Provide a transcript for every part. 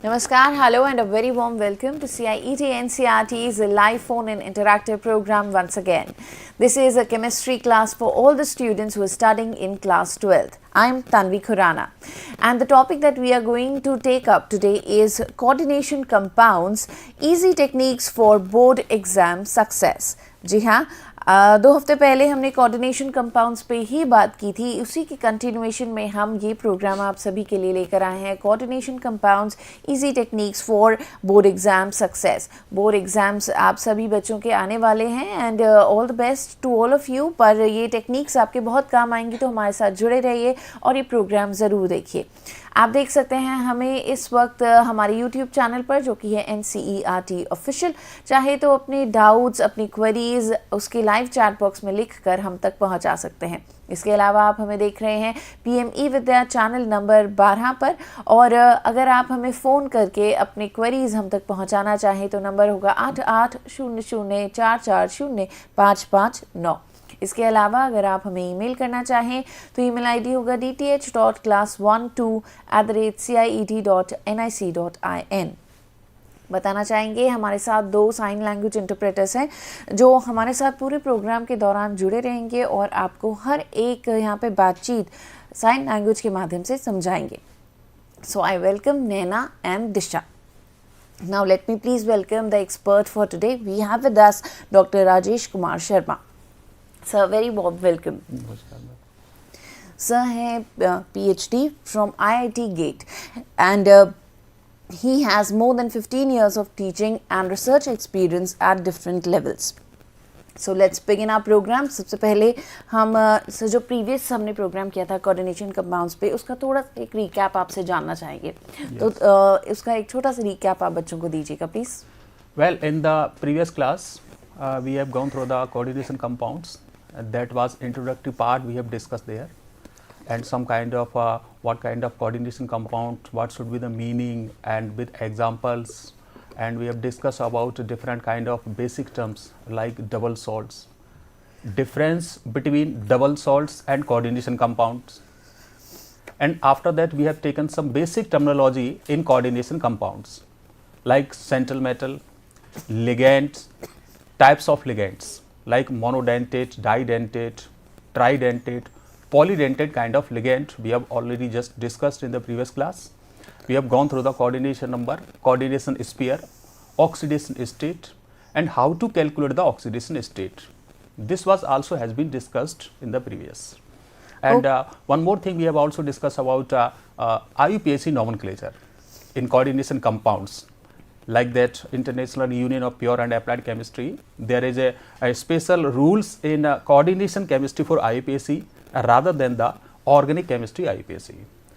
Namaskar, hello and a very warm welcome to CIET NCERT's live phone and interactive program once again. This is a chemistry class for all the students who are studying in class 12th. I'm Tanvi Khurana and the topic that we are going to take up today is coordination compounds, easy techniques for board exam success. जी हाँ, 2 हफ्ते पहले हमने coordination compounds पे ही बात की थी. उसी की कंटिन्यूएशन में हम ये प्रोग्राम आप सभी के लिए लेकर आए हैं. Coordination compounds, easy techniques for board exam success. Board exams आप सभी बच्चों के आने वाले हैं and all the best to all of you. पर ये टेक्निक्स आपके बहुत काम आएंगी, तो हमारे साथ जुड़े रहिए और ये प्रोग्राम ज़रूर देखिए. आप देख सकते हैं हमें इस वक्त हमारे YouTube चैनल पर, जो कि है NCERT ऑफिशियल. चाहे तो अपने डाउट्स, अपनी क्वेरीज उसके लाइव चैट बॉक्स में लिखकर हम तक पहुंचा सकते हैं. इसके अलावा आप हमें देख रहे हैं PME विद्या चैनल नंबर 12 पर, और अगर आप हमें फ़ोन करके अपनी क्वेरीज हम तक पहुंचाना चाहें तो नंबर होगा 8800440559. इसके अलावा अगर आप हमें ईमेल करना चाहें तो ईमेल आईडी होगा dth.class12@ciet.nic.in. बताना चाहेंगे हमारे साथ 2 साइन लैंग्वेज इंटरप्रेटर्स हैं जो हमारे साथ पूरे प्रोग्राम के दौरान जुड़े रहेंगे और आपको हर एक यहाँ पे बातचीत साइन लैंग्वेज के माध्यम से समझाएंगे. So I welcome Naina and Disha. Now let me please welcome the expert for today. We have with us Dr. Rajesh Kumar Sharma. Sir, very warm welcome. Sir है Ph.D. from IIT-GATE and he has more than 15 years of teaching and research experience at different levels. So let's begin our program. सबसे पहले हम sir जो previous हमने programme किया था coordination compounds पे, उसका थोड़ा सा एक रिकैप आपसे जानना चाहेंगे. तो उसका एक छोटा सा रिकैप आप बच्चों को दीजिएगा please. Well, in the previous class we have gone through the coordination compounds. That was introductory part we have discussed there, and some kind of what kind of coordination compound, what should be the meaning, and with examples, and we have discussed about different kind of basic terms like double salts, difference between double salts and coordination compounds, and after that we have taken some basic terminology in coordination compounds like central metal, ligands, types of ligands like monodentate, didentate, tridentate, polydentate kind of ligand we have already just discussed in the previous class. We have gone through the coordination number, coordination sphere, oxidation state, and how to calculate the oxidation state. This was also has been discussed in the previous. And one more thing we have also discussed about IUPAC nomenclature in coordination compounds. Like that International Union of Pure and Applied Chemistry, there is a special rules in coordination chemistry for IUPAC rather than the organic chemistry IUPAC.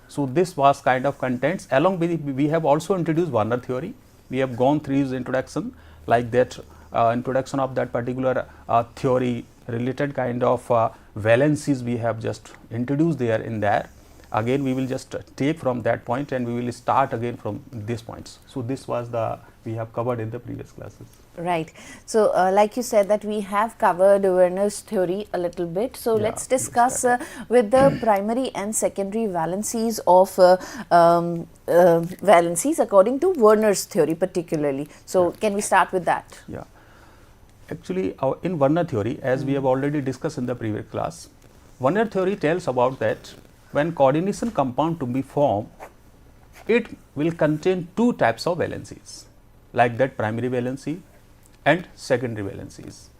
So this was kind of contents. Along with we have also introduced Werner theory. We have gone through his introduction, like that introduction of that particular theory, related kind of valencies we have just introduced there in there. Again we will just take from that point and we will start again from these points. So this was the we have covered in the previous classes. Right. So like you said that we have covered Werner's theory a little bit. So Yeah, let's discuss with the primary and secondary valencies of valencies according to Werner's theory particularly. So can we start with that? Yeah. Actually in Werner theory, as we have already discussed in the previous class, Werner theory tells about that when coordination compound to be formed, it will contain 2 types of valencies, like that primary valency and secondary valencies.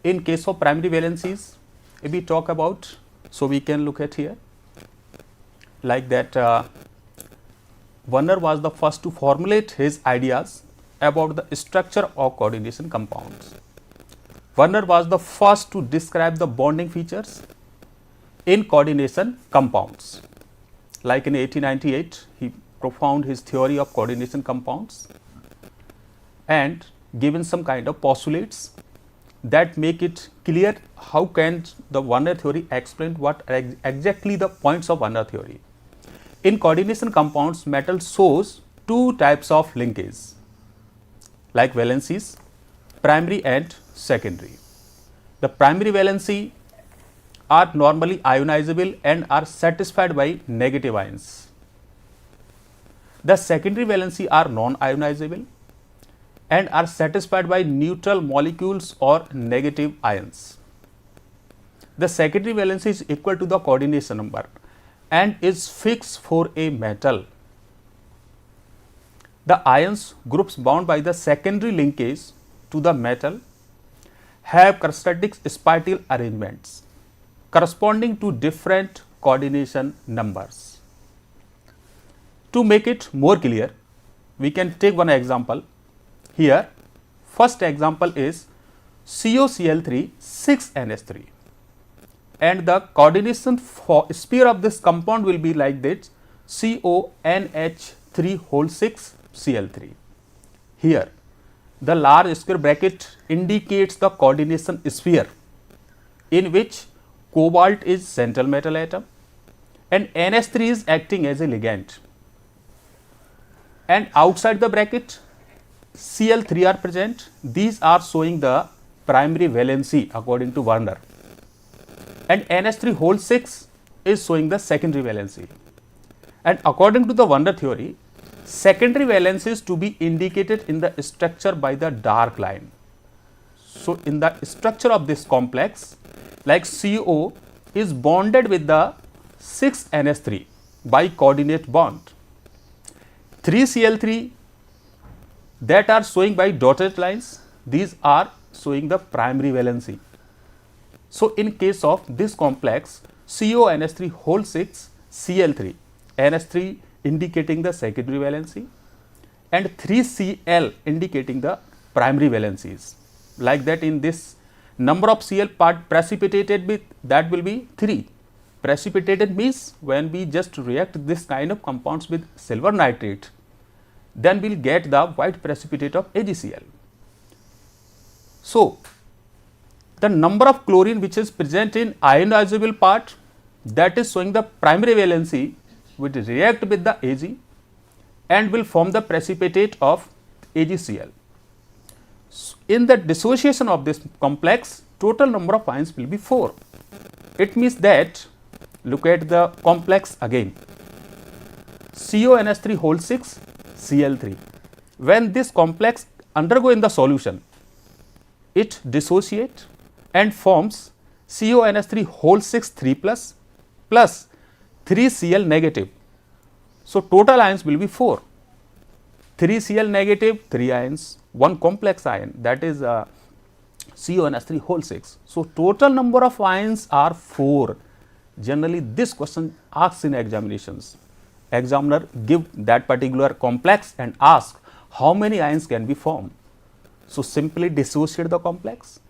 In case of primary valencies, if we talk about, so we can look at here, like that Werner was the first to formulate his ideas about the structure of coordination compounds. Werner was the first to describe the bonding features in coordination compounds. Like in 1898, he propounded his theory of coordination compounds and given some kind of postulates that make it clear how can the Werner theory explain what exactly the points of Werner theory. In coordination compounds, metal shows 2 types of linkage, like valencies, primary and secondary. The primary valency are normally ionizable and are satisfied by negative ions. The secondary valency are non-ionizable and are satisfied by neutral molecules or negative ions. The secondary valency is equal to the coordination number and is fixed for a metal. The ions groups bound by the secondary linkage to the metal have characteristic spatial arrangements corresponding to different coordination numbers. To make it more clear, we can take one example. Here, first example is COCl3 6NH3, and the coordination for sphere of this compound will be like this: CONH3 whole 6 Cl3. Here, the large square bracket indicates the coordination sphere in which cobalt is central metal atom and NH3 is acting as a ligand, and outside the bracket Cl3 are present. These are showing the primary valency according to Werner, and NH3 whole 6 is showing the secondary valency. And according to the Werner theory, secondary valency is to be indicated in the structure by the dark line. So, in the structure of this complex, like CO is bonded with the 6NH3 by coordinate bond. 3Cl3 that are showing by dotted lines, these are showing the primary valency. So, in case of this complex CONH3 whole 6 Cl3, NH3 indicating the secondary valency and 3Cl indicating the primary valencies. Like that, in this number of Cl part precipitated with, that will be 3. Precipitated means when we just react this kind of compounds with silver nitrate, then we will get the white precipitate of AgCl. So, the number of chlorine which is present in ionizable part, that is showing the primary valency, will react with the Ag and will form the precipitate of AgCl. So, in the dissociation of this complex, total number of ions will be 4. It means that, look at the complex again, CONH3 whole 6 Cl3. When this complex undergo in the solution, it dissociate and forms CONH3 whole 6 3 plus 3Cl negative. So, total ions will be 4. 3Cl negative, 3 ions, 1 complex ion, that is CONH3 whole 6. So, total number of ions are 4. Generally, this question asks in examinations. Examiner give that particular complex and ask how many ions can be formed. So, simply dissociate the complex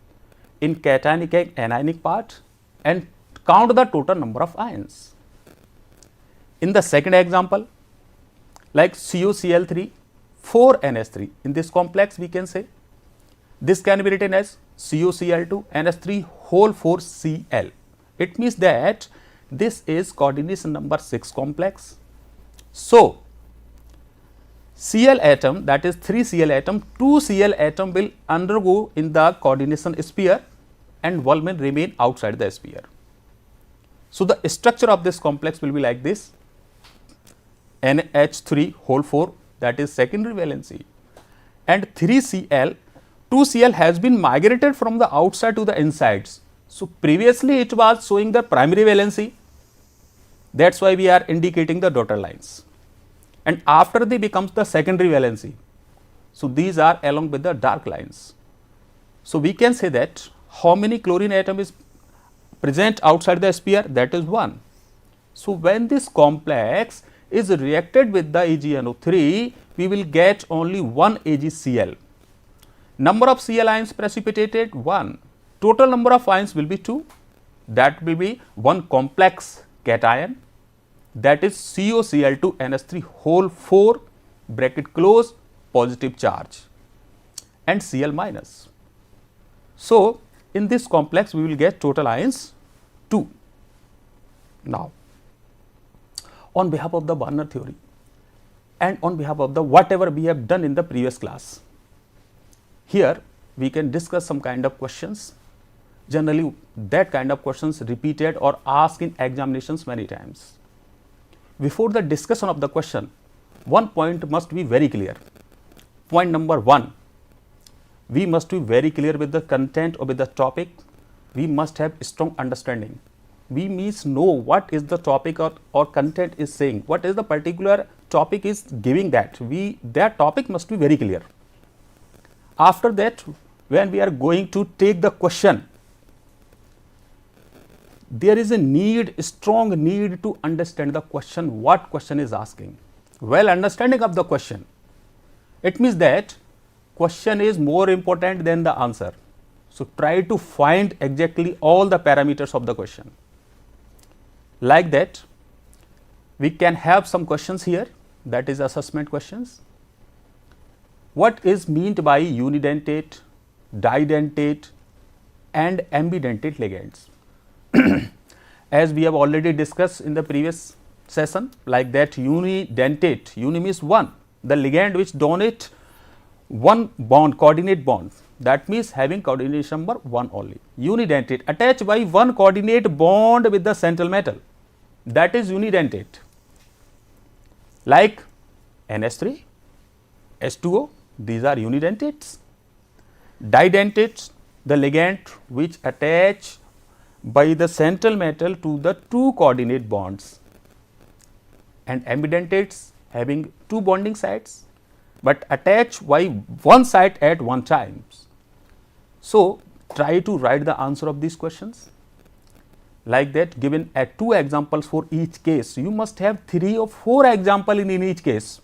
in cationic and anionic part and count the total number of ions. In the second example, like COCl3 4NH3, in this complex we can say this can be written as COCl2 NH3 whole 4 Cl. It means that this is coordination number 6 complex. So, Cl atom, that is 3Cl atom, 2Cl atom will undergo in the coordination sphere and one will remain outside the sphere. So, the structure of this complex will be like this: NH3 whole 4, that is secondary valency, and 3Cl, 2Cl has been migrated from the outside to the insides. So, previously it was showing the primary valency, that is why we are indicating the dotted lines, and after they becomes the secondary valency. So, these are along with the dark lines. So, we can say that how many chlorine atom is present outside the sphere, that is 1. So, when this complex is reacted with the AgNO3, we will get only 1 AgCl. Number of Cl ions precipitated 1. Total number of ions will be 2. That will be 1 complex cation, that is COCl2 NH3 whole 4 bracket close positive charge and Cl minus. So, in this complex we will get total ions 2. Now, on behalf of the Werner theory and on behalf of the whatever we have done in the previous class, here we can discuss some kind of questions. Generally, that kind of questions repeated or asked in examinations many times. Before the discussion of the question, one point must be very clear. Point number 1, we must be very clear with the content or with the topic. We must have strong understanding. We means know what is the topic or content is saying, what is the particular topic is giving that. That topic must be very clear. After that, when we are going to take the question, there is a strong need to understand the question, what question is asking. Well, understanding of the question, it means that question is more important than the answer. So, try to find exactly all the parameters of the question. Like that, we can have some questions here, that is assessment questions. What is meant by unidentate, didentate and ambidentate ligands? As we have already discussed in the previous session, like that unidentate, uni means one, the ligand which donate one bond, coordinate bond, that means having coordination number 1 only. Unidentate, attached by one coordinate bond with the central metal, that is unidentate, like NH3, H2O, these are unidentates. Didentates, the ligand which attach by the central metal to the two coordinate bonds, and ambidentates having two bonding sites, but attach by one site at one time. So, try to write the answer of these questions like that, given at 2 examples for each case. You must have 3 or 4 examples in each case,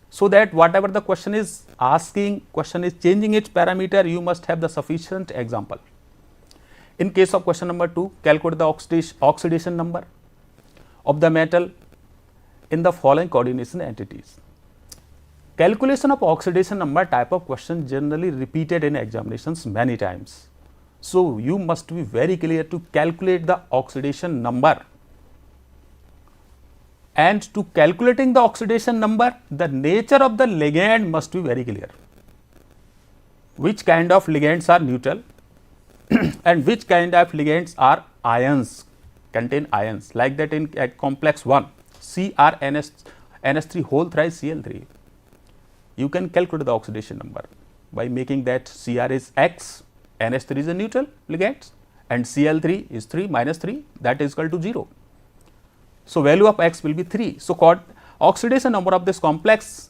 so that whatever the question is asking, question is changing its parameter, you must have the sufficient example. In case of question number 2, calculate the oxidation number of the metal in the following coordination entities. Calculation of oxidation number type of question generally repeated in examinations many times. So, you must be very clear to calculate the oxidation number, and to calculating the oxidation number, the nature of the ligand must be very clear. Which kind of ligands are neutral and which kind of ligands are ions, contain ions, like that in complex 1 CrNH3 whole thrice Cl3. You can calculate the oxidation number by making that Cr is X, NH3 is a neutral ligand and Cl3 is 3 minus 3, that is equal to 0. So, value of X will be 3. So, oxidation number of this complex,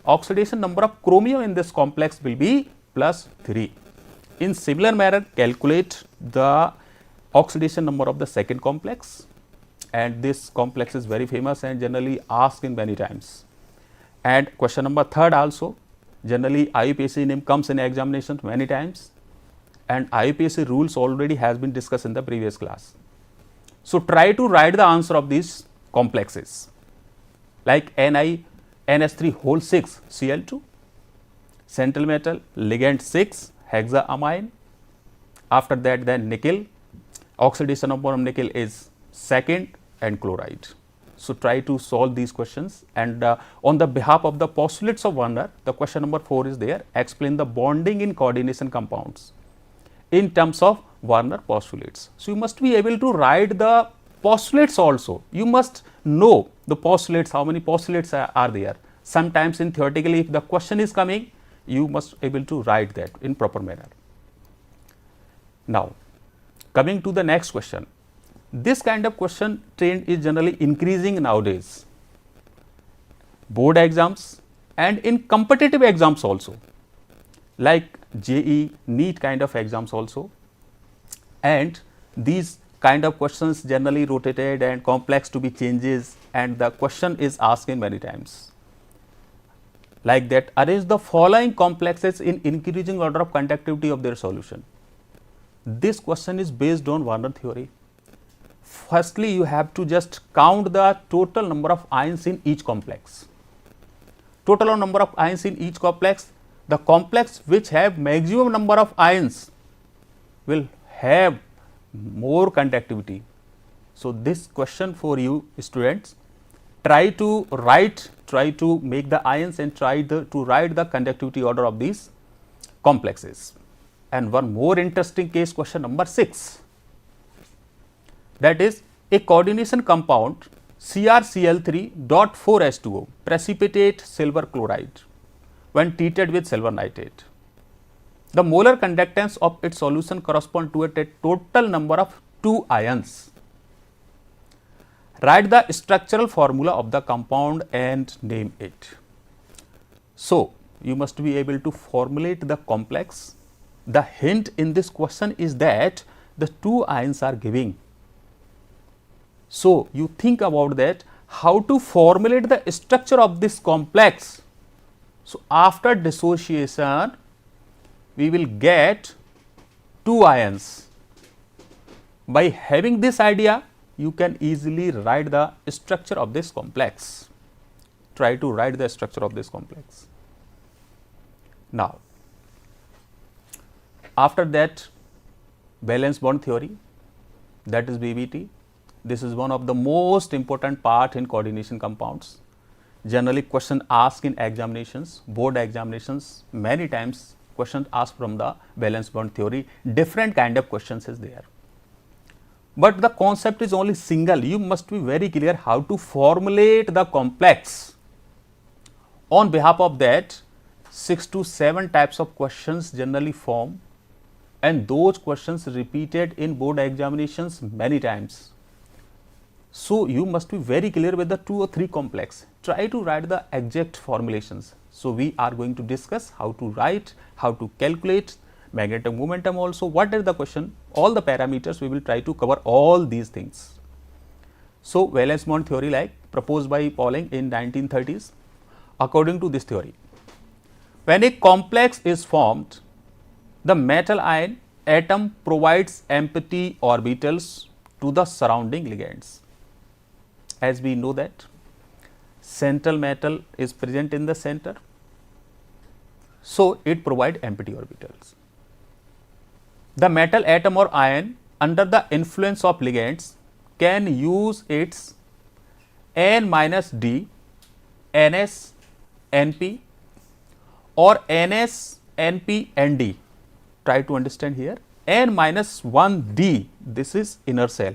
oxidation number of chromium in this complex will be plus 3. In similar manner, calculate the oxidation number of the second complex, and this complex is very famous and generally asked in many times. And question number 3 also, generally IUPAC name comes in examinations many times, and IUPAC rules already has been discussed in the previous class. So, try to write the answer of these complexes, like NH3 whole 6 Cl2, central metal, ligand 6 hexaamine. After that, then nickel, oxidation number of nickel is second, and chloride. So, try to solve these questions, and on the behalf of the postulates of Werner, the question number 4 is there, explain the bonding in coordination compounds in terms of Werner postulates. So, you must be able to write the postulates also. You must know the postulates, how many postulates are there. Sometimes in theoretically, if the question is coming, you must able to write that in proper manner. Now, coming to the next question, this kind of question trend is generally increasing nowadays, board exams and in competitive exams also, like JE, NEET kind of exams also, and these kind of questions generally rotated and complex to be changes, and the question is asked in many times. Like that, arrange the following complexes in increasing order of conductivity of their solution. This question is based on Werner theory. Firstly, you have to just count the total number of ions in each complex. Total number of ions in each complex, the complex which have maximum number of ions will have more conductivity. So, this question for you students, try to make the ions and try to write the conductivity order of these complexes. And one more interesting case, question number 6, that is a coordination compound CrCl3.4H2O precipitate silver chloride when treated with silver nitrate. The molar conductance of its solution correspond to a total number of 2 ions. Write the structural formula of the compound and name it. So, you must be able to formulate the complex. The hint in this question is that the 2 ions are giving. So, you think about that, how to formulate the structure of this complex. So, after dissociation, we will get 2 ions. By having this idea, you can easily write the structure of this complex. Try to write the structure of this complex. Now, after that, valence bond theory, that is VBT. This is one of the most important part in coordination compounds. Generally, question asked in examinations, board examinations, many times questions asked from the valence bond theory. Different kind of questions is there. But the concept is only single. You must be very clear how to formulate the complex. On behalf of that, 6 to 7 types of questions generally form, and those questions repeated in board examinations many times. So, you must be very clear with the 2 or 3 complex. Try to write the exact formulations. So, we are going to discuss how to write, how to calculate magnetic momentum also. What is the question? All the parameters we will try to cover all these things. So, valence bond theory like proposed by Pauling in 1930s. According to this theory, when a complex is formed, the metal ion atom provides empty orbitals to the surrounding ligands. As we know that central metal is present in the center, so it provides empty orbitals. The metal atom or ion under the influence of ligands can use its N-D, NS, NP or NS, NP, ND. Try to understand here. N-1D, this is inner shell.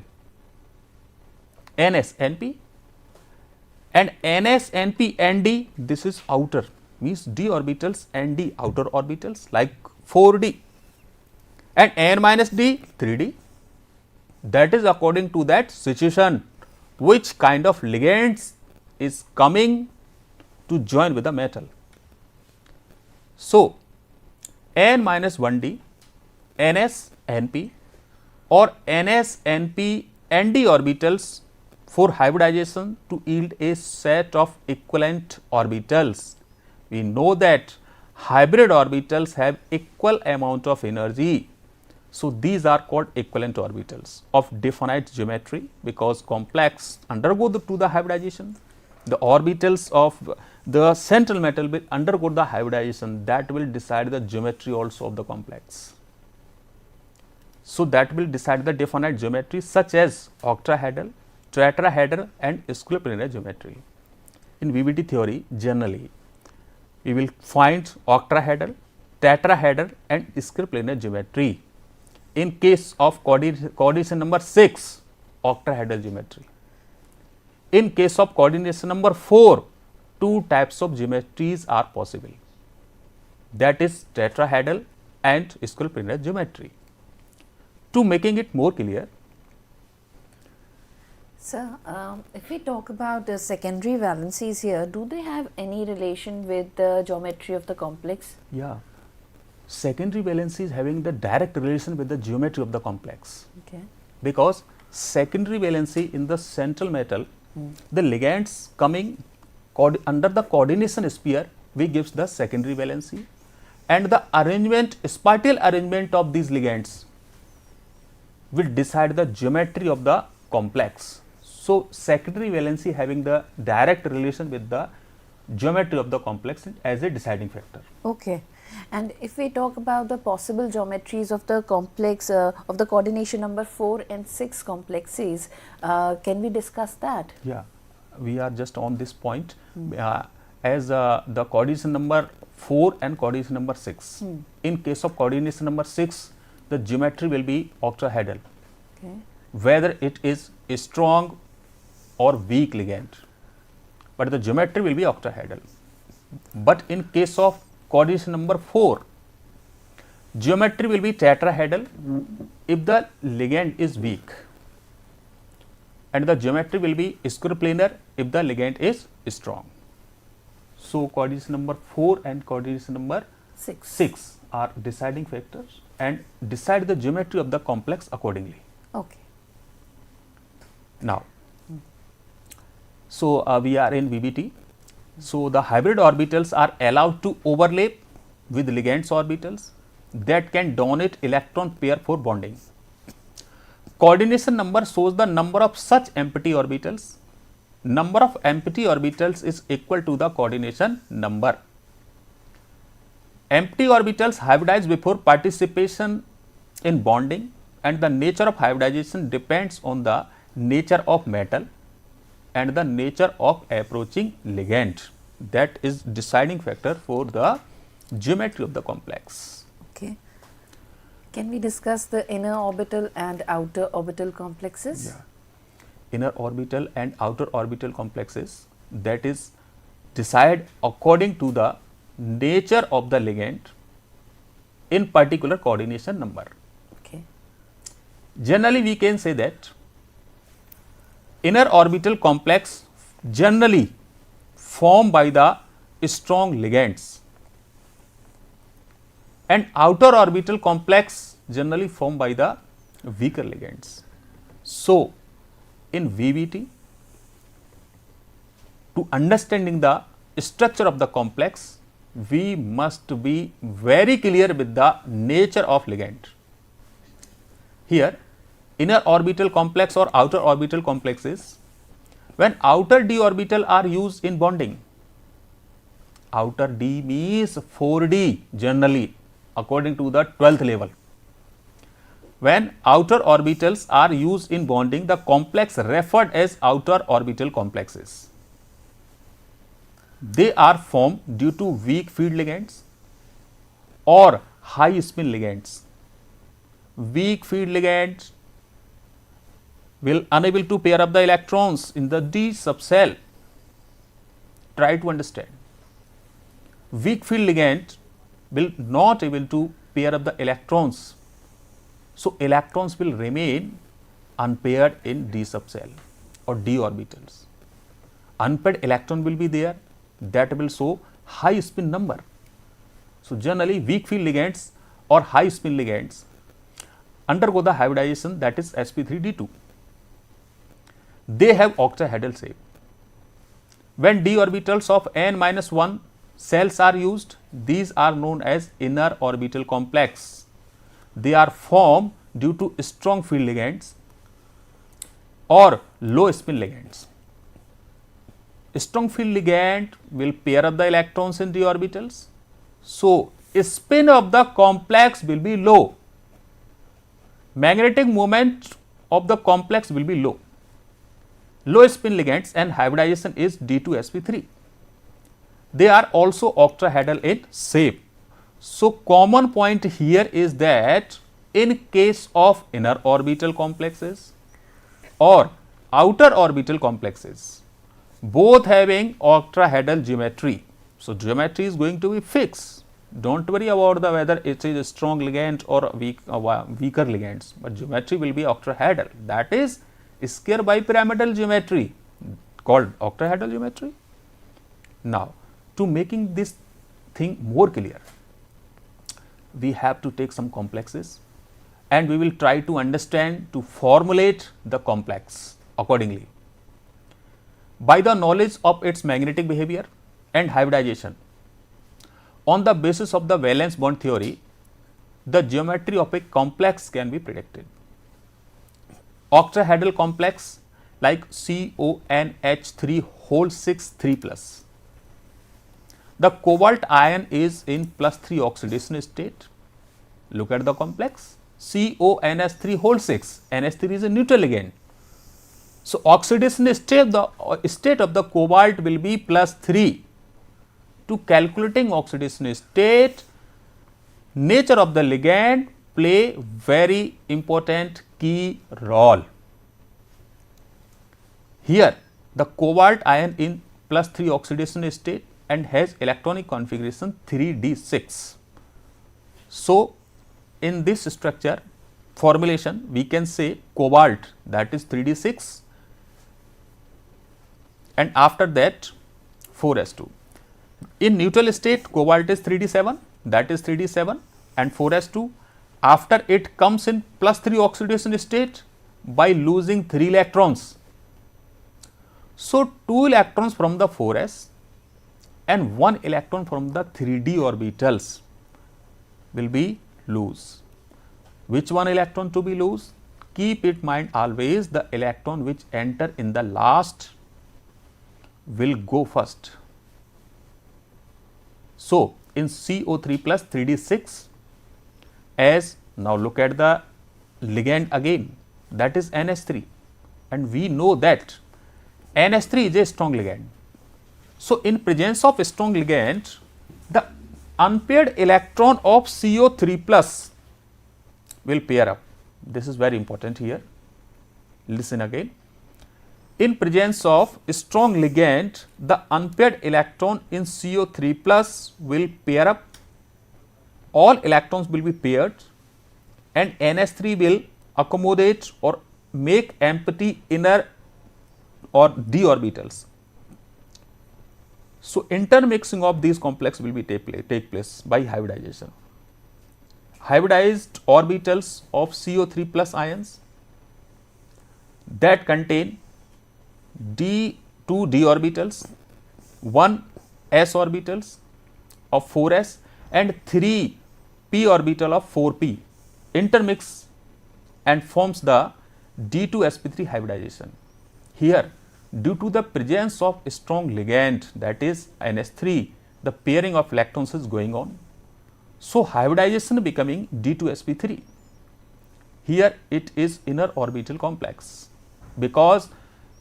NS, NP and NS, NP, ND, this is outer, means d orbitals and d outer orbitals like 4D, and N-D 3D. That is according to that situation which kind of ligands is coming to join with the metal. So, N-1D, NS, NP or NS, NP, ND orbitals for hybridization to yield a set of equivalent orbitals. We know that hybrid orbitals have equal amount of energy. So, these are called equivalent orbitals of definite geometry, because complex undergo to the hybridization. The orbitals of the central metal will undergo the hybridization, that will decide the geometry also of the complex. So, that will decide the definite geometry such as octahedral, tetrahedral and square geometry. In VBT theory, generally we will find octahedral, tetrahedral and square geometry. In case of coordination number 6, octahedral geometry. In case of coordination number 4, 2 types of geometries are possible, that is tetrahedral and square geometry. To making it more clear, Sir, if we talk about the secondary valencies here, do they have any relation with the geometry of the complex? yeah, secondary valency is having the direct relation with the geometry of the complex. Okay. Because secondary valency in the central metal, the ligands coming under the coordination sphere, we gives the secondary valency, and the arrangement, spatial arrangement of these ligands will decide the geometry of the complex. So, secondary valency having the direct relation with the geometry of the complex as a deciding factor. Okay. And if we talk about the possible geometries of the complex, of the coordination number 4 and 6 complexes, can we discuss that? Yeah, we are just on this point. As the coordination number 4 and coordination number 6. In case of coordination number 6, the geometry will be octahedral. Okay. Whether it is strong or weak ligand, but the geometry will be octahedral. But in case of coordination number 4, geometry will be tetrahedral if the ligand is weak, and the geometry will be square planar if the ligand is strong. So, coordination number 4 and coordination number 6 are deciding factors and decide the geometry of the complex accordingly. Okay. Now, so we are in VBT. So, the hybrid orbitals are allowed to overlap with ligands orbitals that can donate electron pair for bonding. Coordination number shows the number of such empty orbitals. Number of empty orbitals is equal to the coordination number. Empty orbitals hybridize before participation in bonding, and the nature of hybridization depends on the nature of metal and the nature of approaching ligand. That is deciding factor for the geometry of the complex. Okay. Can we discuss the inner orbital and outer orbital complexes? Yeah. Inner orbital and outer orbital complexes, that is decide according to the nature of the ligand in particular coordination number. Okay. Generally, we can say that inner orbital complex generally formed by the strong ligands, and outer orbital complex generally formed by the weaker ligands. So, in VBT, to understanding the structure of the complex, we must be very clear with the nature of ligand. Here, inner orbital complex or outer orbital complexes, when outer d orbital are used in bonding, outer d means 4d generally according to the 12th level. When outer orbitals are used in bonding, the complex referred as outer orbital complexes. They are formed due to weak field ligands or high spin ligands. Weak field ligands will unable to pair up the electrons in the d subcell. Try to understand. Weak field ligand will not able to pair up the electrons. So, electrons will remain unpaired in d subcell or d orbitals. Unpaired electron will be there, that will show high spin number. So, generally weak field ligands or high spin ligands undergo the hybridization, that is sp3d2. They have octahedral shape. When d orbitals of n-1 cells are used, these are known as inner orbital complex. They are formed due to strong field ligands or low spin ligands. Strong field ligand will pair up the electrons in d orbitals. So, spin of the complex will be low. Magnetic moment of the complex will be low. Low spin ligands and hybridization is d2sp3. They are also octahedral in shape. So, common point here is that in case of inner orbital complexes or outer orbital complexes, both having octahedral geometry. So, geometry is going to be fixed. Do not worry about the whether it is a strong ligand or weaker ligands, but geometry will be octahedral, that is square bipyramidal geometry called octahedral geometry. Now, to making this thing more clear, we have to take some complexes and we will try to understand, to formulate the complex accordingly. By the knowledge of its magnetic behavior and hybridization, on the basis of the valence bond theory, the geometry of a complex can be predicted. Octahedral complex like CONH3 whole 6 3 plus. The cobalt ion is in +3 oxidation state. Look at the complex CONH3 whole 6, NH3 is a neutral ligand. So, oxidation state of the cobalt will be +3. To calculating oxidation state, nature of the ligand play very important key role. Here the cobalt ion in +3 oxidation state and has electronic configuration 3d6. So, in this structure formulation we can say cobalt, that is 3d6, and after that 4s2. In neutral state cobalt is 3d7, that is 3d7 and 4s2. After it comes in +3 oxidation state by losing 3 electrons. So, 2 electrons from the 4s and 1 electron from the 3d orbitals will be loose. Which one electron to be loose? Keep in mind always the electron which enter in the last will go first. So, in CO3 plus 3d6, as now look at the ligand again, that is NH3, and we know that NH3 is a strong ligand. So, in presence of a strong ligand, the unpaired electron of CO3 plus will pair up. This is very important here. Listen again. In presence of a strong ligand, the unpaired electron in CO3 plus will pair up. All electrons will be paired and NH3 will accommodate or make empty inner or d orbitals. So, intermixing of these complex will be take place by hybridization. Hybridized orbitals of CO3 plus ions that contain two d orbitals, 1 s orbitals of 4s and 3 p orbital of 4p intermix and forms the D2sp3 hybridization. Here, due to the presence of a strong ligand, that is NH3, the pairing of electrons is going on. So, hybridization becoming D2sp3. Here it is inner orbital complex, because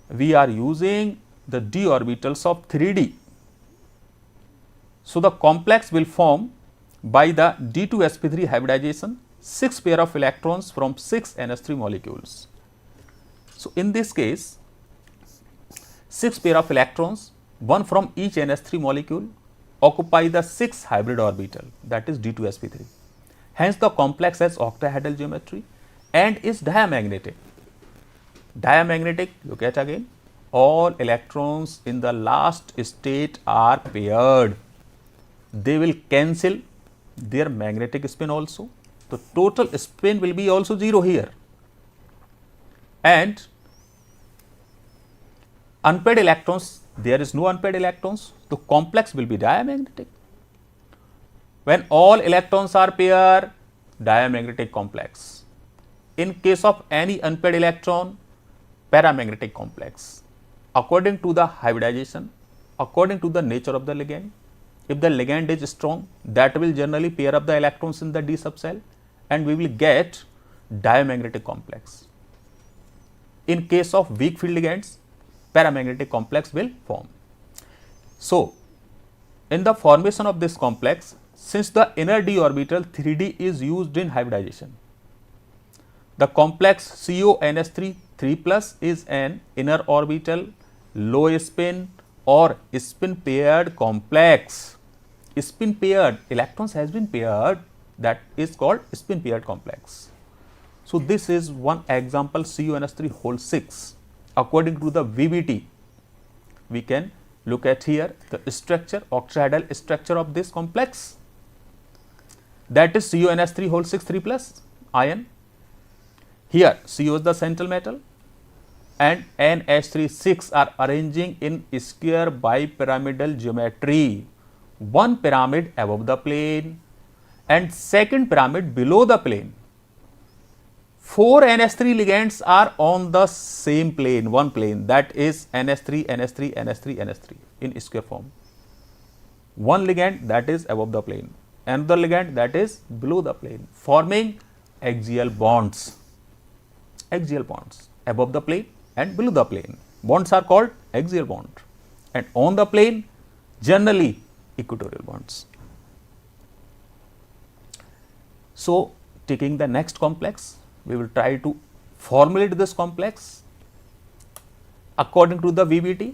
we are using the d orbitals of 3d. So, the complex will form by the D2sp3 hybridization 6 pair of electrons from 6 NH3 molecules. So, in this case 6 pair of electrons, one from each NH3 molecule, occupy the 6 hybrid orbital, that is D2sp3. Hence, the complex has octahedral geometry and is diamagnetic. Diamagnetic, look at again, all electrons in the last state are paired. They will cancel their magnetic spin also. The total spin will be also 0 here, and unpaired electrons, there is no unpaired electrons, the complex will be diamagnetic. When all electrons are paired, diamagnetic complex. In case of any unpaired electron, paramagnetic complex. According to the hybridization, according to the nature of the ligand, if the ligand is strong, that will generally pair up the electrons in the d subcell and we will get diamagnetic complex. In case of weak field ligands, paramagnetic complex will form. So, in the formation of this complex, since the inner d orbital 3d is used in hybridization, the complex CONH3 3 plus is an inner orbital low spin or spin paired complex. Spin paired, electrons has been paired, that is called spin paired complex. So, this is one example CONH3 whole 6. According to the VBT, we can look at here the structure, octahedral structure of this complex, that is CONH3 whole 6 3 plus ion. Here CO is the central metal and NH3 6 are arranging in square bipyramidal geometry, one pyramid above the plane and second pyramid below the plane. 4 NH3 ligands are on the same plane, one plane, that is NH3, NH3, NH3, NH3 in square form. One ligand that is above the plane, another ligand that is below the plane, forming axial bonds. Axial bonds above the plane and below the plane. Bonds are called axial bond, and on the plane generally equatorial bonds. So, taking the next complex, we will try to formulate this complex. according to the VBT?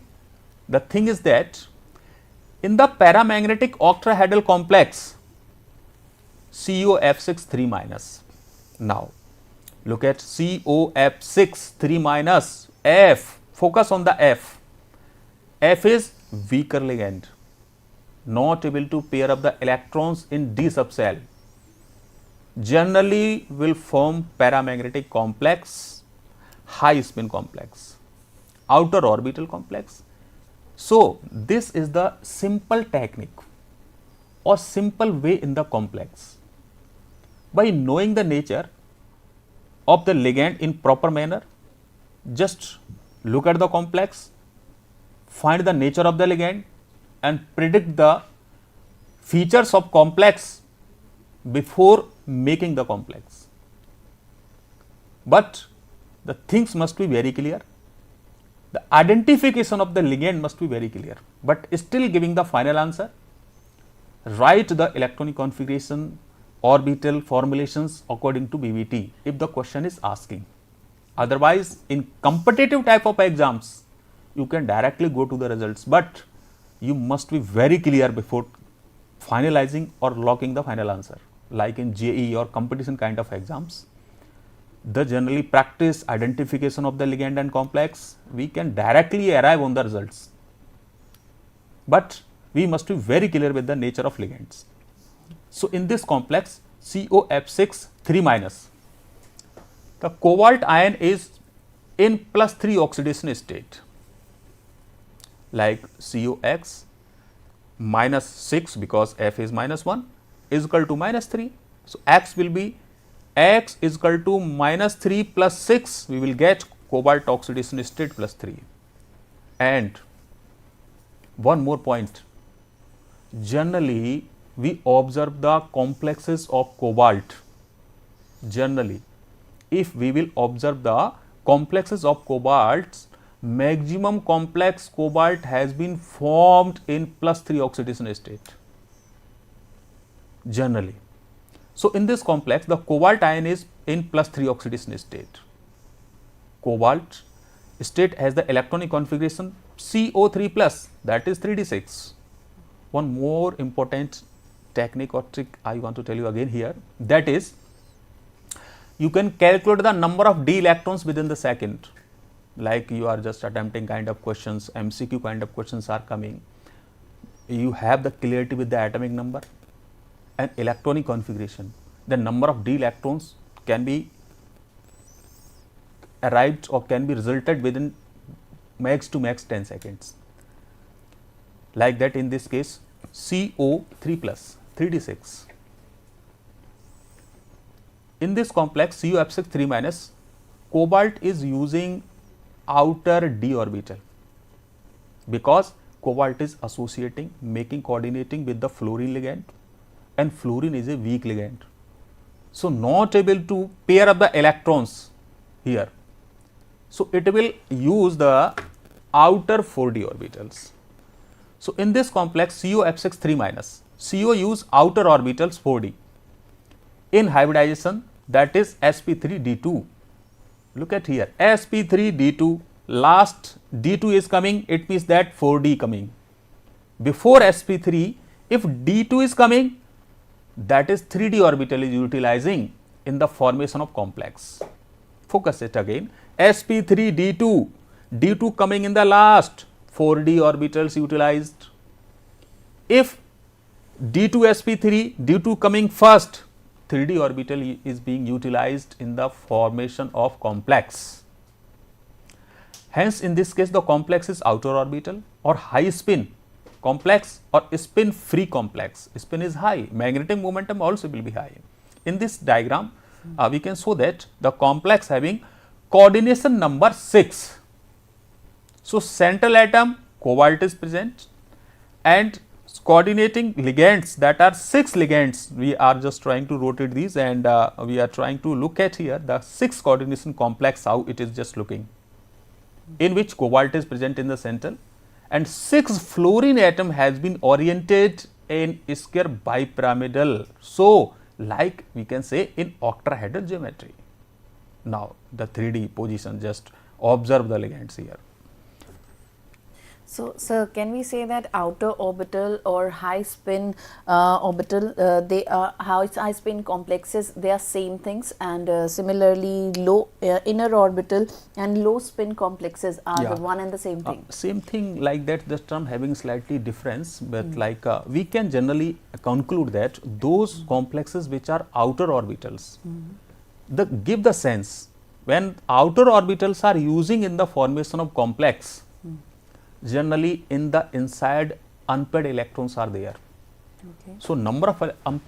The thing is that in the paramagnetic octahedral complex COF6 3 minus. Now look at COF6 3 minus F, focus on the F. F is weaker ligand, not able to pair up the electrons in D subcell, generally will form paramagnetic complex, high spin complex, outer orbital complex. So this is the simple technique or simple way in the complex. By knowing the nature of the ligand in proper manner, just look at the complex, find the nature of the ligand and predict the features of complex before making the complex. But the things must be very clear. The identification of the ligand must be very clear, but still giving the final answer, write the electronic configuration, orbital formulations according to BBT if the question is asking. Otherwise, in competitive type of exams, you can directly go to the results, but you must be very clear before finalizing or locking the final answer. Like in JEE or competition kind of exams, the generally practice identification of the ligand and complex, we can directly arrive on the results, but we must be very clear with the nature of ligands. So in this complex COF6 3 minus, the cobalt ion is in +3 oxidation state, like COX minus 6 because F is minus 1 is equal to minus 3. So X will be X is equal to minus 3 plus 6, we will get cobalt oxidation state plus 3. And one more point, generally we observe the complexes of cobalt. Generally, if we will observe the complexes of cobalt, maximum complex cobalt has been formed in +3 oxidation state, generally. So in this complex, the cobalt ion is in +3 oxidation state. Cobalt state has the electronic configuration CO3 plus, that is 3d6. One more important technique or trick I want to tell you again here, that is you can calculate the number of d electrons within the second. Like you are just attempting kind of questions, MCQ kind of questions are coming, you have the clarity with the atomic number and electronic configuration, the number of d electrons can be arrived or can be resulted within max to max 10 seconds. Like that in this case CO3 plus 3d6. In this complex COF6 3 minus, cobalt is using outer d orbital because cobalt is associating, making, coordinating with the fluorine ligand, and fluorine is a weak ligand. So not able to pair up the electrons here. So it will use the outer 4d orbitals. So in this complex COF6 3 minus, CO use outer orbitals 4d. In hybridization, that is sp3d2. Look at here, sp3d2, last d2 is coming, it means that 4d coming. Before sp3, if d2 is coming, that is 3d orbital is utilizing in the formation of complex. Focus it again, sp3d2, d2 coming in the last, 4d orbitals utilized. If d2 sp3, d2 coming first, 3d orbital is being utilized in the formation of complex. Hence, in this case the complex is outer orbital or high spin complex or spin free complex. Spin is high, magnetic momentum also will be high. In this diagram, we can show that the complex having coordination number 6. So central atom cobalt is present and coordinating ligands, that are 6 ligands. We are just trying to rotate these and we are trying to look at here the 6 coordination complex, how it is just looking, in which cobalt is present in the central and 6 fluorine atom has been oriented in square bipyramidal. So like we can say in octahedral geometry. Now the 3D position, just observe the ligands here. So, sir, can we say that outer orbital or high spin orbital, they are high spin complexes, they are same things, and similarly low inner orbital and low spin complexes are Yeah. the one and the same thing. Same thing like that, this term having slightly difference, but like we can generally conclude that those complexes which are outer orbitals, give the sense when outer orbitals are using in the formation of complex, generally in the inside unpaired electrons are there. Okay. So, number of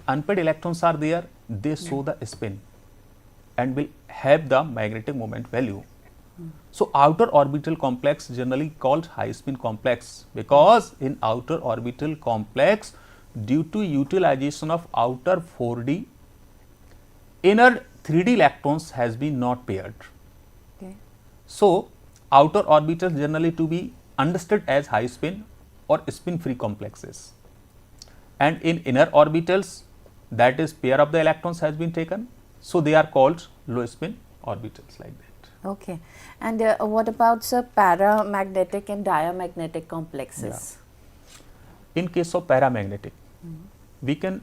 unpaired electrons are there, they show the spin and will have the magnetic moment value. So, outer orbital complex generally called high spin complex, because in outer orbital complex, due to utilization of outer 4D, inner 3D electrons has been not paired. Okay. So, outer orbitals generally to be understood as high spin or spin free complexes, and in inner orbitals, that is pair of the electrons has been taken. So, they are called low spin orbitals like that. Okay. And what about, sir, paramagnetic and diamagnetic complexes? In case of paramagnetic, we can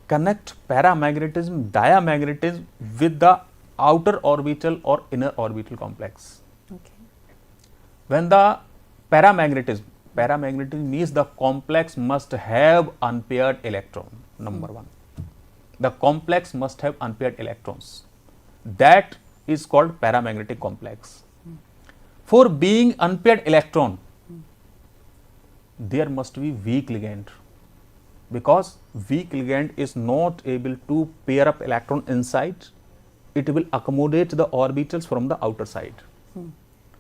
connect paramagnetism, diamagnetism with the outer orbital or inner orbital complex. Okay. When the paramagnetism means the complex must have unpaired electron, number one. The complex must have unpaired electrons. That is called paramagnetic complex. For being unpaired electron, there must be weak ligand, because weak ligand is not able to pair up electron inside, it will accommodate the orbitals from the outer side.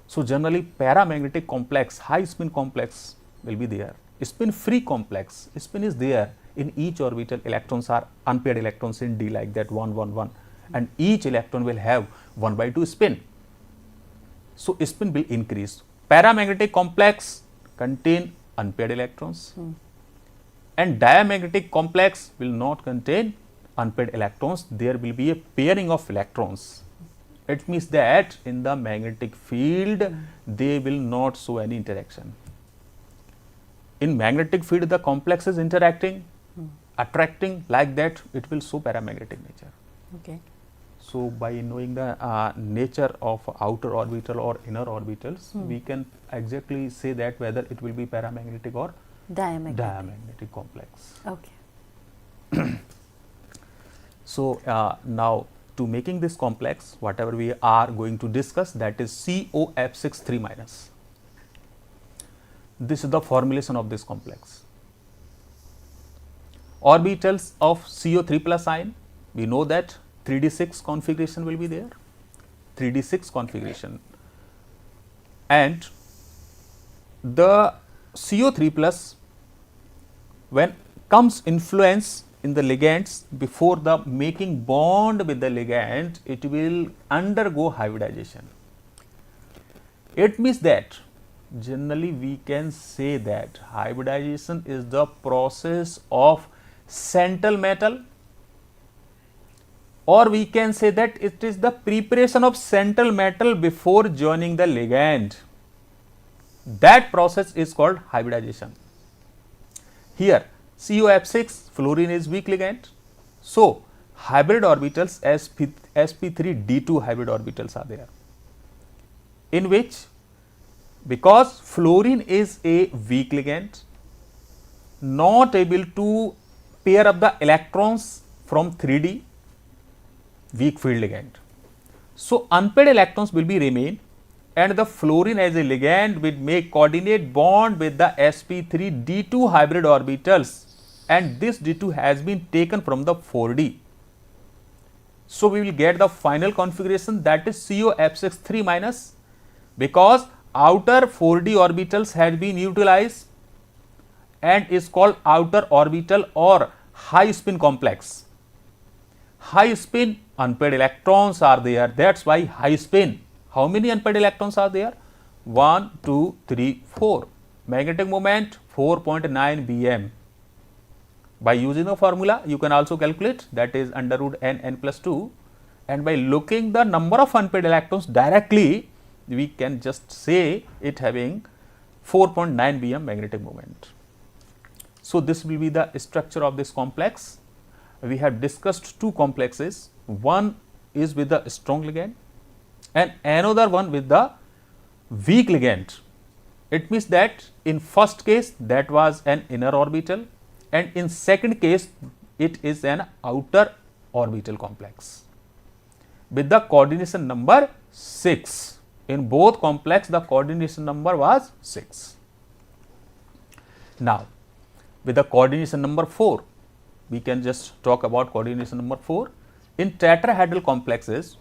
So, generally paramagnetic complex, high spin complex will be there. Spin free complex, spin is there in each orbital, electrons are unpaired electrons in D like that 1 1 1, and each electron will have 1/2 spin. So, spin will increase. Paramagnetic complex contain unpaired electrons, and diamagnetic complex will not contain unpaired electrons, there will be a pairing of electrons. It means that in the magnetic field, they will not show any interaction. In magnetic field, the complex is interacting, attracting, like that, it will show paramagnetic nature. Okay. So, by knowing the nature of outer orbital or inner orbitals, we can exactly say that whether it will be paramagnetic or diamagnetic complex. Okay. So, now to making this complex, whatever we are going to discuss, that is COF6 3 minus. This is the formulation of this complex. Orbitals of CO3 plus ion, we know that 3d6 configuration will be there, 3d6 configuration, and the CO3 plus, when comes influence in the ligands, before the making bond with the ligand, it will undergo hybridization. It means that generally we can say that hybridization is the process of central metal, or we can say that it is the preparation of central metal before joining the ligand. That process is called hybridization. Here COF6, fluorine is weak ligand. So, hybrid orbitals sp3d2 hybrid orbitals are there, in which, because fluorine is a weak ligand, not able to pair up the electrons from 3D, weak field ligand. So, unpaired electrons will be remain, and the fluorine as a ligand will make coordinate bond with the sp3d2 hybrid orbitals, and this d2 has been taken from the 4D. So, we will get the final configuration, that is COF6 3 minus, because outer 4D orbitals has been utilized and is called outer orbital or high spin complex. High spin, unpaired electrons are there, that is why high spin. How many unpaired electrons are there? 1, 2, 3, 4. Magnetic moment 4.9 bm. By using the formula, you can also calculate, that is under root n plus 2, and by looking the number of unpaired electrons directly, we can just say it having 4.9 bm magnetic moment. So, this will be the structure of this complex. We have discussed two complexes, one is with the strong ligand and another one with the weak ligand. It means that in first case that was an inner orbital and in second case it is an outer orbital complex with the coordination number 6. In both complex the coordination number was 6. Now, with the coordination number 4, we can just talk about coordination number 4. In tetrahedral complexes,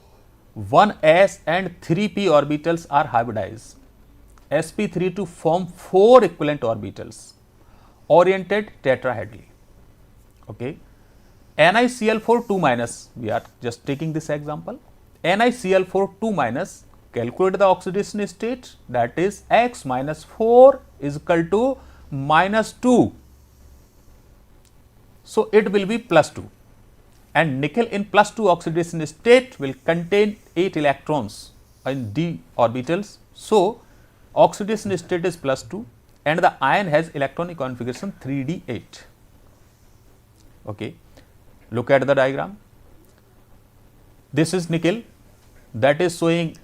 1s and 3p orbitals are hybridized, sp3 to form 4 equivalent orbitals oriented tetrahedrally. Okay. NiCl4 2 minus, we are just taking this example. NiCl4 2 minus, calculate the oxidation state, that is x minus 4 is equal to minus 2. So, it will be plus 2 and nickel in plus 2 oxidation state will contain 8 electrons in d orbitals. So, oxidation state is plus 2 and the ion has electronic configuration 3d8. Okay. Look at the diagram. This is nickel, that is showing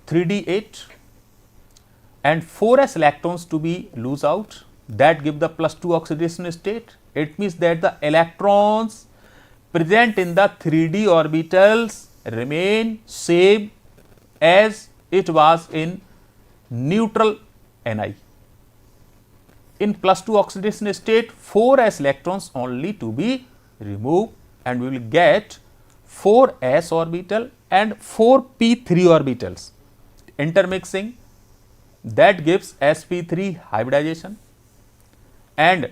3d8 and 4s electrons to be lose out, that give the plus 2 oxidation state. It means that the electrons present in the 3d orbitals remain same as it was in neutral Ni. In plus 2 oxidation state, 4s electrons only to be removed and we will get 4s orbital and 4p3 orbitals intermixing, that gives sp3 hybridization, and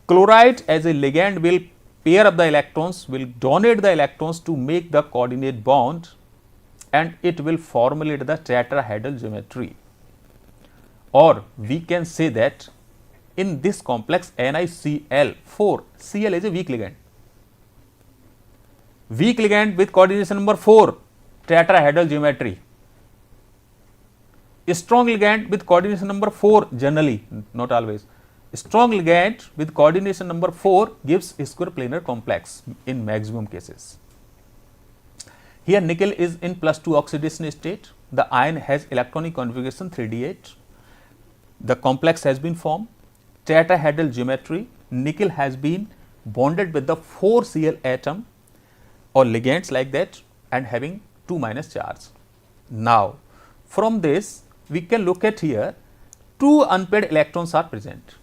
chloride as a ligand will pair up the electrons, will donate the electrons to make the coordinate bond and it will formulate the tetrahedral geometry. Or we can say that in this complex NiCl4, Cl is a weak ligand. Weak ligand with coordination number 4, tetrahedral geometry. Strong ligand with coordination number 4, generally, not always. Strong ligand with coordination number 4 gives square planar complex in maximum cases. Here nickel is in plus 2 oxidation state, the ion has electronic configuration 3d8, the complex has been formed, tetrahedral geometry, nickel has been bonded with the 4 Cl atom or ligands like that and having 2 minus charge. Now, from this we can look at here 2 unpaired electrons are present.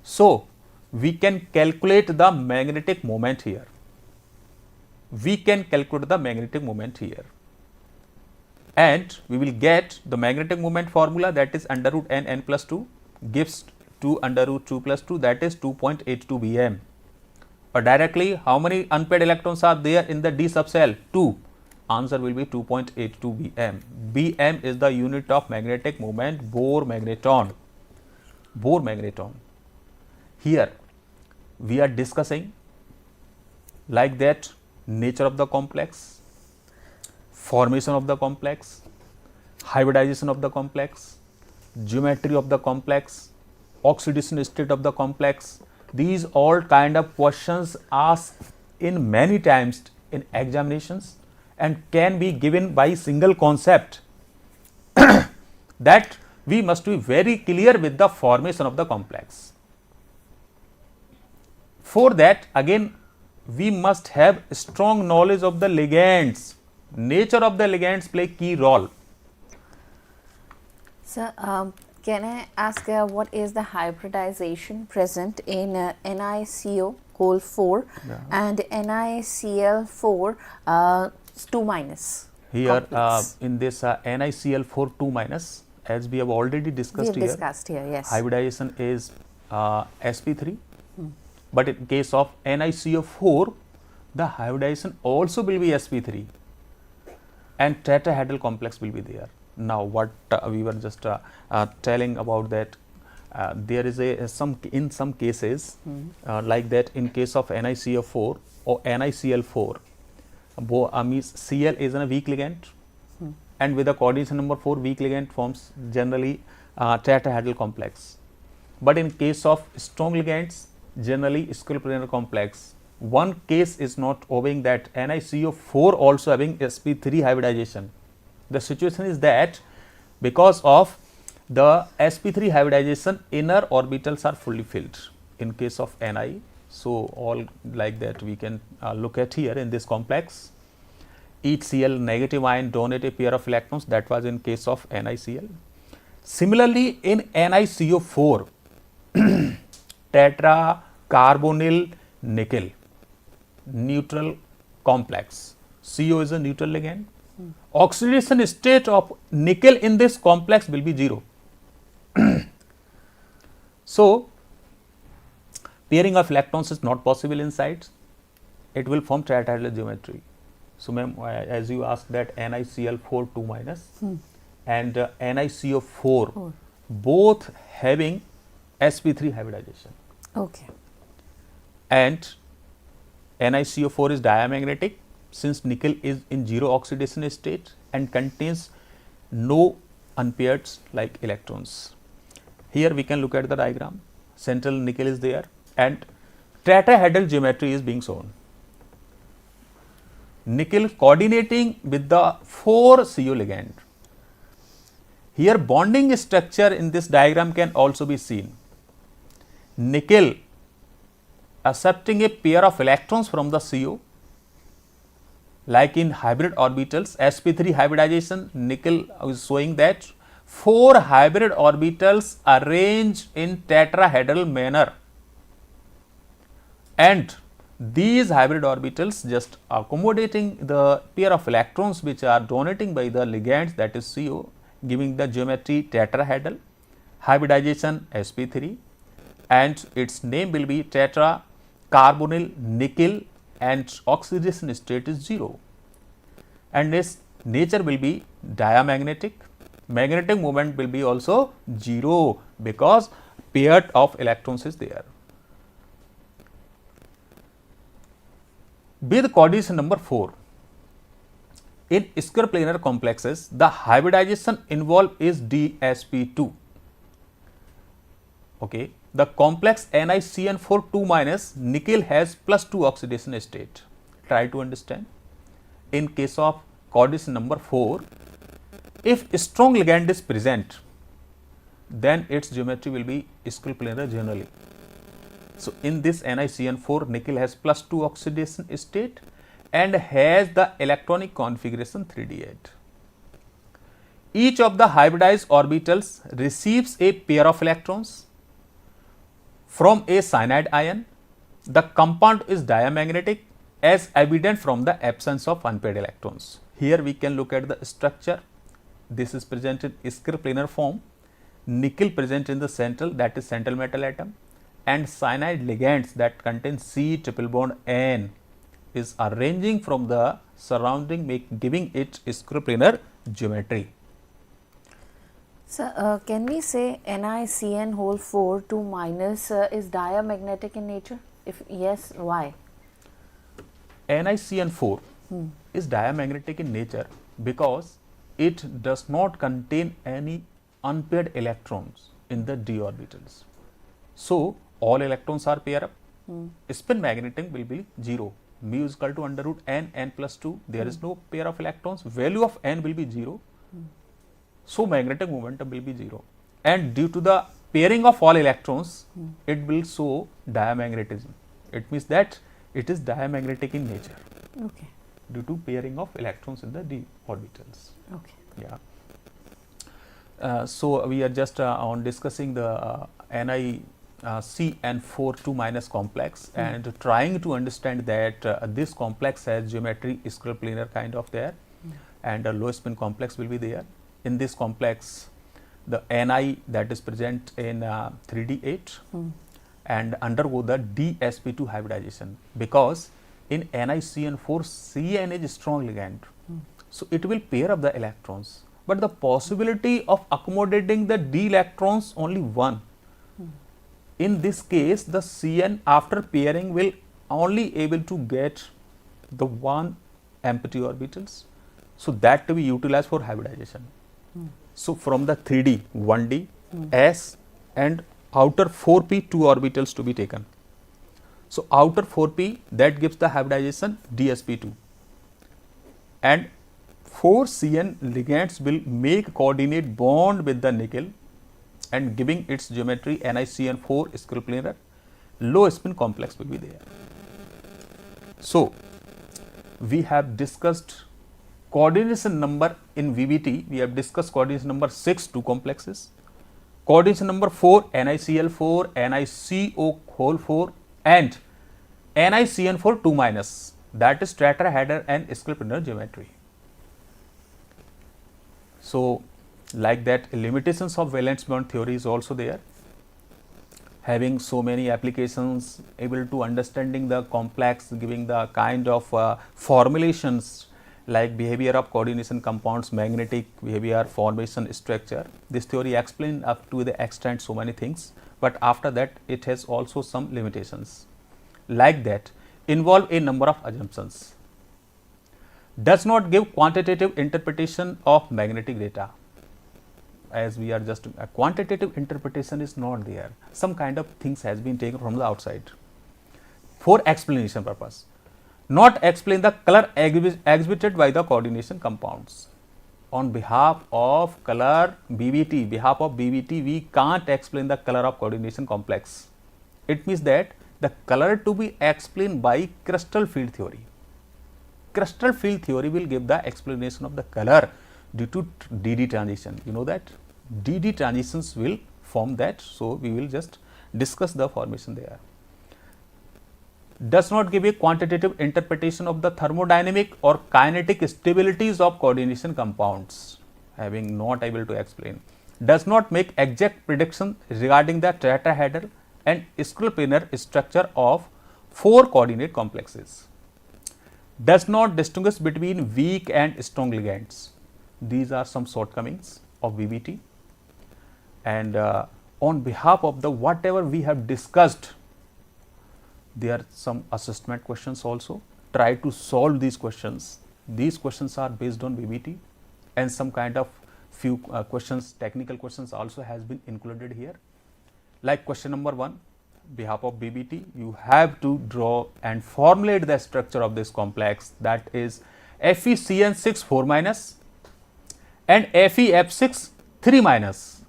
So, we can calculate the magnetic moment here. We can calculate the magnetic moment here and we will get the magnetic moment formula, that is under root n plus 2 gives 2 under root 2 plus 2, that is 2.82 bm. Or directly how many unpaired electrons are there in the d subcell? 2. Answer will be 2.82 bm. Bm is the unit of magnetic moment, Bohr magneton. Bohr magneton. Here we are discussing like that nature of the complex, formation of the complex, hybridization of the complex, geometry of the complex, oxidation state of the complex. These all kind of questions asked in many times in examinations and can be given by single concept that we must be very clear with the formation of the complex. For that again we must have strong knowledge of the ligands. Nature of the ligands play key role. Sir, can I ask what is the hybridization present in NiCO coal 4 and NiCl4 2 minus? Here in this NiCl4 2 minus, as we have already discussed here, yes. hybridization is sp3, but in case of NiCO4 the hybridization also will be sp3 and tetrahedral complex will be there. Now, what we were just telling about that, there is in some cases like that in case of NiCO4 or NiCl4, means Cl is a weak ligand and with the coordination number 4 weak ligand forms generally tetrahedral complex. But in case of strong ligands, generally square complex. One case is not obeying that NiCO4 also having sp3 hybridization. The situation is that because of the sp3 hybridization, inner orbitals are fully filled in case of Ni. So, all like that we can look at here in this complex. Each Cl negative ion donate a pair of electrons, that was in case of NiCl. Similarly, in NiCO4 tetra carbonyl nickel neutral complex, CO is a neutral ligand. Oxidation state of nickel in this complex will be 0. So, pairing of electrons is not possible inside, it will form tetrahedral geometry. So, ma'am, as you asked that NiCl4 2 minus and NiCO4 both having sp3 hybridization. Okay. And NiCO4 is diamagnetic since nickel is in 0 oxidation state and contains no unpaired like electrons. Here we can look at the diagram, central nickel is there and tetrahedral geometry is being shown. Nickel coordinating with the 4 CO ligand. Here bonding structure in this diagram can also be seen. Nickel accepting a pair of electrons from the CO, like in hybrid orbitals, sp3 hybridization, nickel is showing that 4 hybrid orbitals arranged in tetrahedral manner, and these hybrid orbitals just accommodating the pair of electrons which are donating by the ligands, that is CO, giving the geometry tetrahedral, hybridization sp3, and its name will be tetra carbonyl nickel and oxidation state is 0, and its nature will be diamagnetic. Magnetic moment will be also 0 because pair of electrons is there. With coordination number 4, in square planar complexes, the hybridization involved is dsp2. Okay. The complex NiCN4 2 minus nickel has +2 oxidation state. Try to understand. In case of coordination number 4, if strong ligand is present, then its geometry will be square planar generally. So, in this NiCN4 nickel has +2 oxidation state and has the electronic configuration 3d8. Each of the hybridized orbitals receives a pair of electrons from a cyanide ion. The compound is diamagnetic as evident from the absence of unpaired electrons. Here we can look at the structure. This is presented in square planar form, nickel present in the central, that is central metal atom, and cyanide ligands that contain C triple bond N is arranging from the surrounding, giving it square planar geometry. So, can we say NiCN4 2 minus is diamagnetic in nature? If yes, why? NiCN4 is diamagnetic in nature because it does not contain any unpaired electrons in the d orbitals. So, all electrons are pair up. Spin magnetism will be 0. Mu is equal to under root n plus 2. There is no pair of electrons. Value of n will be 0. So, magnetic momentum will be 0, and due to the pairing of all electrons, it will show diamagnetism. It means that it is diamagnetic in nature. Okay. Due to pairing of electrons in the d orbitals. Okay. Yeah. So, we are just on discussing the NiCN4 2 minus complex and trying to understand that this complex has geometry square planar kind of there, and a low spin complex will be there. In this complex, the Ni that is present in 3d8 and undergo the dsp2 hybridization, because in NiCN4 Cn is strong ligand. So, it will pair up the electrons, but the possibility of accommodating the d electrons only 1. In this case, the Cn after pairing will only able to get the 1 empty orbitals. So that to be utilized for hybridization. So from the 3D, 1D, S and outer 4p 2 orbitals to be taken. So outer 4p that gives the hybridization dsp2, and 4 CN ligands will make coordinate bond with the nickel and giving its geometry NiCN4 square planar, low spin complex will be there. So we have discussed coordination number in VBT, we have discussed coordination number 6 2 complexes, coordination number 4 NiCl4, NiCO whole 4 and NiCN4 2 minus, that is tetrahedral and square planar geometry. So like that, limitations of valence bond theory is also there, having so many applications, able to understanding the complex, giving the kind of formulations like behavior of coordination compounds, magnetic behavior, formation, structure. This theory explained up to the extent so many things, but after that it has also some limitations. Like that, involve a number of assumptions, does not give quantitative interpretation of magnetic data, as we are just a quantitative interpretation is not there, some kind of things has been taken from the outside for explanation purpose, not explain the color exhibited by the coordination compounds. On behalf of color BBT, we can't explain the color of coordination complex. It means that the color to be explained by crystal field theory. Crystal field theory will give the explanation of the color due to DD transition. You know that DD transitions will form that. So we will just discuss the formation there. Does not give a quantitative interpretation of the thermodynamic or kinetic stabilities of coordination compounds, having not able to explain. Does not make exact prediction regarding the tetrahedral and square planar structure of 4 coordinate complexes. Does not distinguish between weak and strong ligands. These are some shortcomings of VBT. And on behalf of the whatever we have discussed, there are some assessment questions also. Try to solve these questions. These questions are based on VBT, and some kind of few questions, technical questions also has been included here. Like question number 1, behalf of BBT, you have to draw and formulate the structure of this complex, that is FeCN6 4 minus and FeF6 3 minus.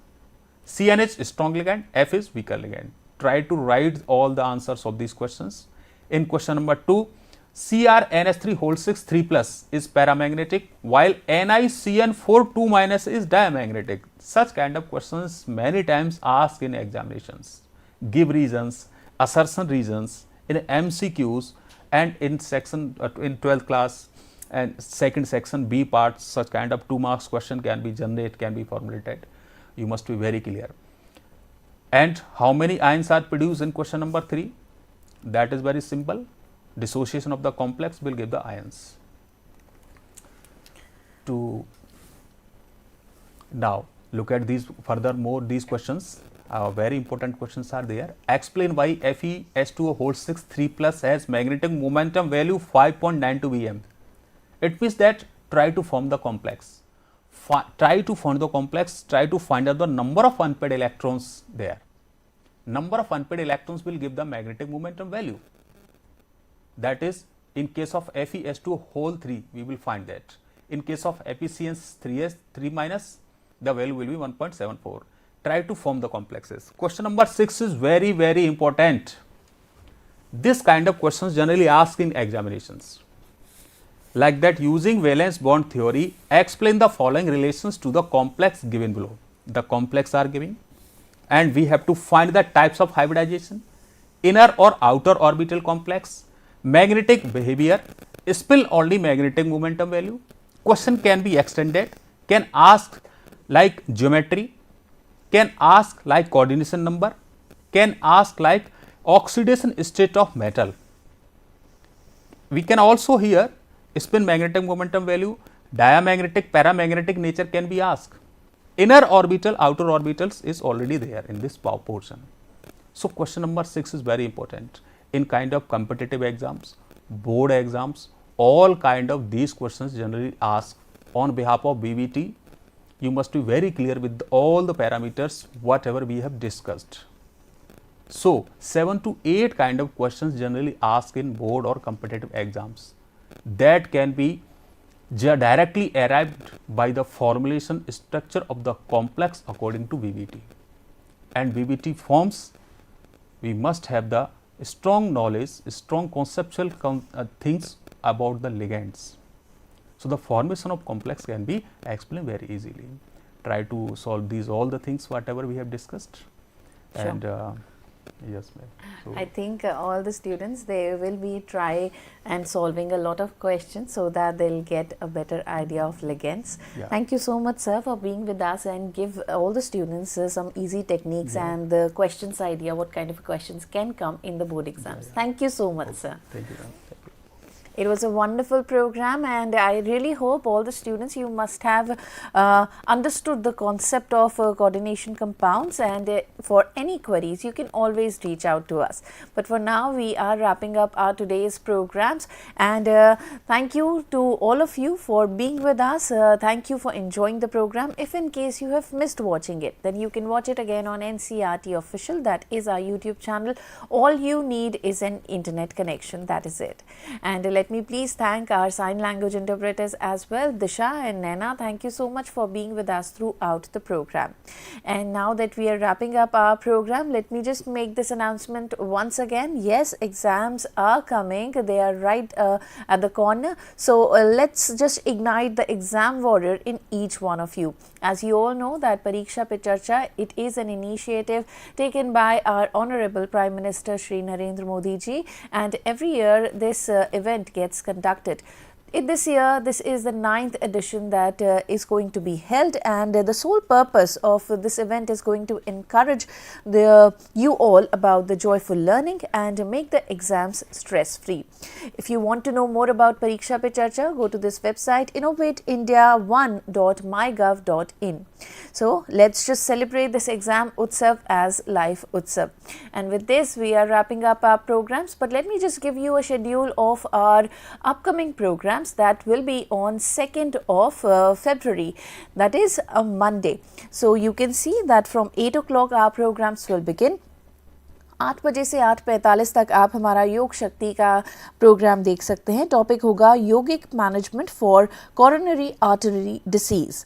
CN is strong ligand, F is weaker ligand. Try to write all the answers of these questions. In question number 2, CrNH3 whole 6 3 plus is paramagnetic, while NiCN4 2 minus is diamagnetic. Such kind of questions many times asked in examinations. Give reasons, assertion reasons in MCQs, and in section in 12th class and second section B part, such kind of 2 marks question can be generated, can be formulated. You must be very clear. And how many ions are produced in question number 3? That is very simple. Dissociation of the complex will give the ions. To now look at these furthermore, these questions, very important questions are there. Explain why FeS2O whole 6 3 plus has magnetic momentum value 5.92 Bm. It means that try to form the complex. Try to find out the number of unpaired electrons there. Number of unpaired electrons will give the magnetic momentum value. That is, in case of FeS2 whole 3, we will find that. In case of FeCN3S 3 minus, the value will be 1.74. Try to form the complexes. Question number 6 is very, very important. This kind of questions generally asked in examinations. Like that, using valence bond theory, explain the following relations to the complex given below. The complex are given, and we have to find the types of hybridization, inner or outer orbital complex, magnetic behavior, spill only magnetic momentum value. Question can be extended, can ask like geometry, can ask like coordination number, can ask like oxidation state of metal. We can also here spin magnetic momentum value, diamagnetic, paramagnetic nature can be asked. Inner orbital, outer orbitals is already there in this portion. So question number 6 is very important. In kind of competitive exams, board exams, all kind of these questions generally asked on behalf of VBT, you must be very clear with all the parameters whatever we have discussed. So 7 to 8 kind of questions generally asked in board or competitive exams that can be directly arrived by the formulation structure of the complex according to VBT. And VBT forms, we must have the strong knowledge, strong conceptual things about the ligands. So the formation of complex can be explained very easily. Try to solve these all the things whatever we have discussed. Sure. And yes, ma'am. So I think all the students, they will be try and solving a lot of questions so that they'll get a better idea of ligands. Yeah. Thank you so much, sir, for being with us and give all the students some easy techniques and the questions idea, what kind of questions can come in the board exams. Thank you so much, sir. thank you, ma'am. It was a wonderful program, and I really hope all the students, you must have understood the concept of coordination compounds, and for any queries you can always reach out to us. But for now we are wrapping up our today's programs, and thank you to all of you for being with us. Thank you for enjoying the program. If in case you have missed watching it, then you can watch it again on NCERT official, that is our YouTube channel. All you need is an internet connection, that is it. And let me please thank our sign language interpreters as well, Disha and Naina. Thank you so much for being with us throughout the program. And now that we are wrapping up our program, let me just make this announcement once again. Yes, exams are coming. They are right at the corner. So let's just ignite the exam warrior in each one of you. As you all know that Paricharcha, it is an initiative taken by our Honorable Prime Minister Shri Narendra Modi ji, and every year this event gets conducted. This year, this is the 9th edition that is going to be held, and the sole purpose of this event is going to encourage you all about the joyful learning and make the exams stress-free. If you want to know more about Pariksha Pe Charcha, go to this website innovateindia1.mygov.in. So let's just celebrate this exam Utsav as Life Utsav. And with this, we are wrapping up our programs, but let me just give you a schedule of our upcoming programs that will be on 2nd of February, that is a Monday. So you can see that from 8 o'clock our programs will begin. 8 बजे से 8:45 तक आप हमारा योग शक्ति का programme देख सकते हैं. टॉपिक होगा yogic management for coronary artery disease.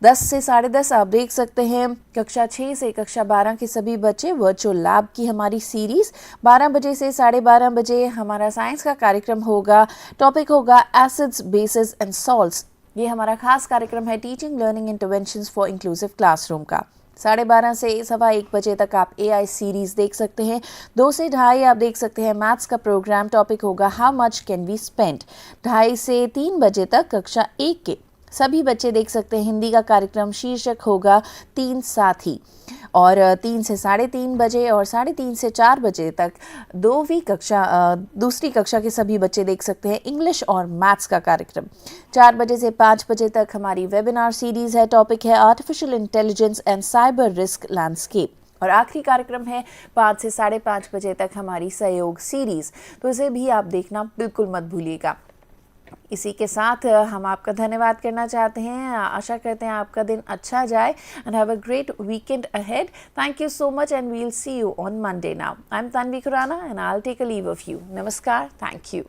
10 से 10:30 आप देख सकते हैं कक्षा 6 से कक्षा 12 के सभी बच्चे वर्चुअल लैब की हमारी सीरीज. 12 बजे से 12:30 बजे हमारा साइंस का कार्यक्रम होगा. टॉपिक होगा एसिड्स, बेसिस एंड सॉल्ट्स. ये हमारा खास कार्यक्रम है teaching learning interventions for inclusive classroom का. 12:30 से 1:15 बजे तक आप AI सीरीज देख सकते हैं. 2 से 2:30 आप देख सकते हैं मैथ्स का प्रोग्राम. टॉपिक होगा how much can we spend. 2:30 से 3 बजे तक कक्षा 1 के सभी बच्चे देख सकते हैं हिंदी का कार्यक्रम. शीर्षक होगा 3 साथी. और 3 से 3:30 बजे और 3:30 से 4 बजे तक दूसरी कक्षा के सभी बच्चे देख सकते हैं इंग्लिश और मैथ्स का कार्यक्रम. 4 बजे से 5 बजे तक हमारी वेबिनार सीरीज है. टॉपिक है artificial intelligence and cyber risk landscape. और आखिरी कार्यक्रम है 5 से 5:30 बजे तक हमारी सहयोग सीरीज. तो इसे भी आप देखना बिल्कुल मत भूलिएगा. इसी के साथ हम आपका धन्यवाद करना चाहते हैं. आशा करते हैं आपका दिन अच्छा जाए and have a great weekend ahead. Thank you so much and we will see you on Monday. Now I am Tanvi Khurana and I will take a leave of you. नमस्कार. Thank you.